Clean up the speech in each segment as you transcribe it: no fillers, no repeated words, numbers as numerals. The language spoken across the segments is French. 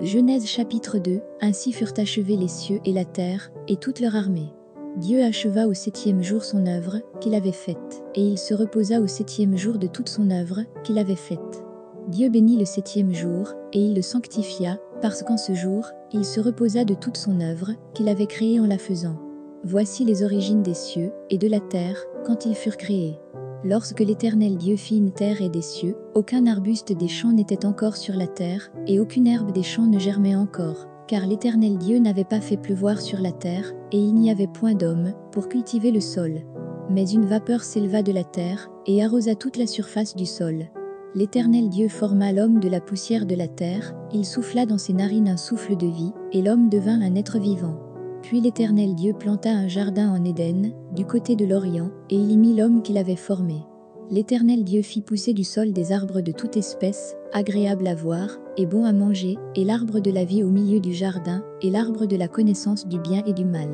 Genèse chapitre 2, Ainsi furent achevés les cieux et la terre, et toute leur armée. Dieu acheva au 7e jour son œuvre qu'il avait faite, et il se reposa au 7e jour de toute son œuvre qu'il avait faite. Dieu bénit le 7e jour, et il le sanctifia, parce qu'en ce jour, il se reposa de toute son œuvre qu'il avait créée en la faisant. Voici les origines des cieux et de la terre, quand ils furent créés. Lorsque l'Éternel Dieu fit une terre et des cieux, aucun arbuste des champs n'était encore sur la terre, et aucune herbe des champs ne germait encore, car l'Éternel Dieu n'avait pas fait pleuvoir sur la terre, et il n'y avait point d'homme pour cultiver le sol. Mais une vapeur s'éleva de la terre, et arrosa toute la surface du sol. L'Éternel Dieu forma l'homme de la poussière de la terre, il souffla dans ses narines un souffle de vie, et l'homme devint un être vivant. Puis l'Éternel Dieu planta un jardin en Éden, du côté de l'Orient, et il y mit l'homme qu'il avait formé. L'Éternel Dieu fit pousser du sol des arbres de toute espèce, agréables à voir, et bons à manger, et l'arbre de la vie au milieu du jardin, et l'arbre de la connaissance du bien et du mal.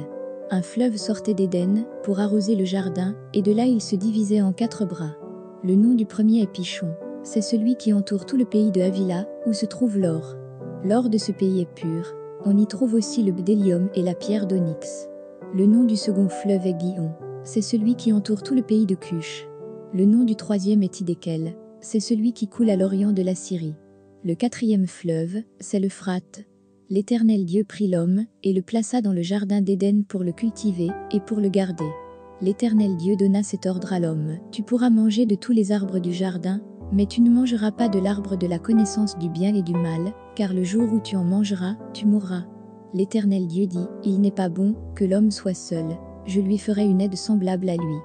Un fleuve sortait d'Éden, pour arroser le jardin, et de là il se divisait en 4 bras. Le nom du premier est Pichon, c'est celui qui entoure tout le pays de Havila, où se trouve l'or. L'or de ce pays est pur. On y trouve aussi le bdellium et la pierre d'onyx. Le nom du second fleuve est Gihon, c'est celui qui entoure tout le pays de Cush. Le nom du troisième est Hiddekel, c'est celui qui coule à l'orient de la Syrie. Le 4e fleuve, c'est l'Euphrate. L'Éternel Dieu prit l'homme, et le plaça dans le jardin d'Éden pour le cultiver, et pour le garder. L'Éternel Dieu donna cet ordre à l'homme, tu pourras manger de tous les arbres du jardin, mais tu ne mangeras pas de l'arbre de la connaissance du bien et du mal, car le jour où tu en mangeras, tu mourras. L'Éternel Dieu dit, il n'est pas bon que l'homme soit seul, je lui ferai une aide semblable à lui.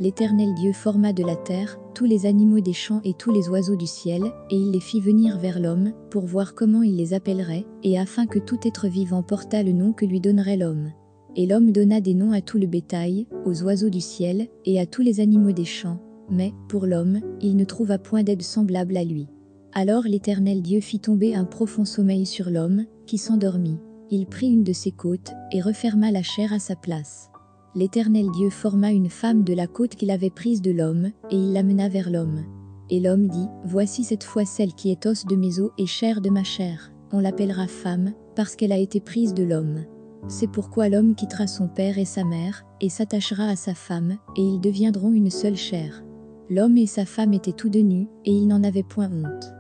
L'Éternel Dieu forma de la terre tous les animaux des champs et tous les oiseaux du ciel, et il les fit venir vers l'homme, pour voir comment il les appellerait, et afin que tout être vivant portât le nom que lui donnerait l'homme. Et l'homme donna des noms à tout le bétail, aux oiseaux du ciel, et à tous les animaux des champs. Mais, pour l'homme, il ne trouva point d'aide semblable à lui. Alors l'Éternel Dieu fit tomber un profond sommeil sur l'homme, qui s'endormit. Il prit une de ses côtes, et referma la chair à sa place. L'Éternel Dieu forma une femme de la côte qu'il avait prise de l'homme, et il l'amena vers l'homme. Et l'homme dit, voici cette fois celle qui est os de mes os et chair de ma chair. On l'appellera femme, parce qu'elle a été prise de l'homme. C'est pourquoi l'homme quittera son père et sa mère, et s'attachera à sa femme, et ils deviendront une seule chair. L'homme et sa femme étaient tous deux nus, et ils n'en avaient point honte.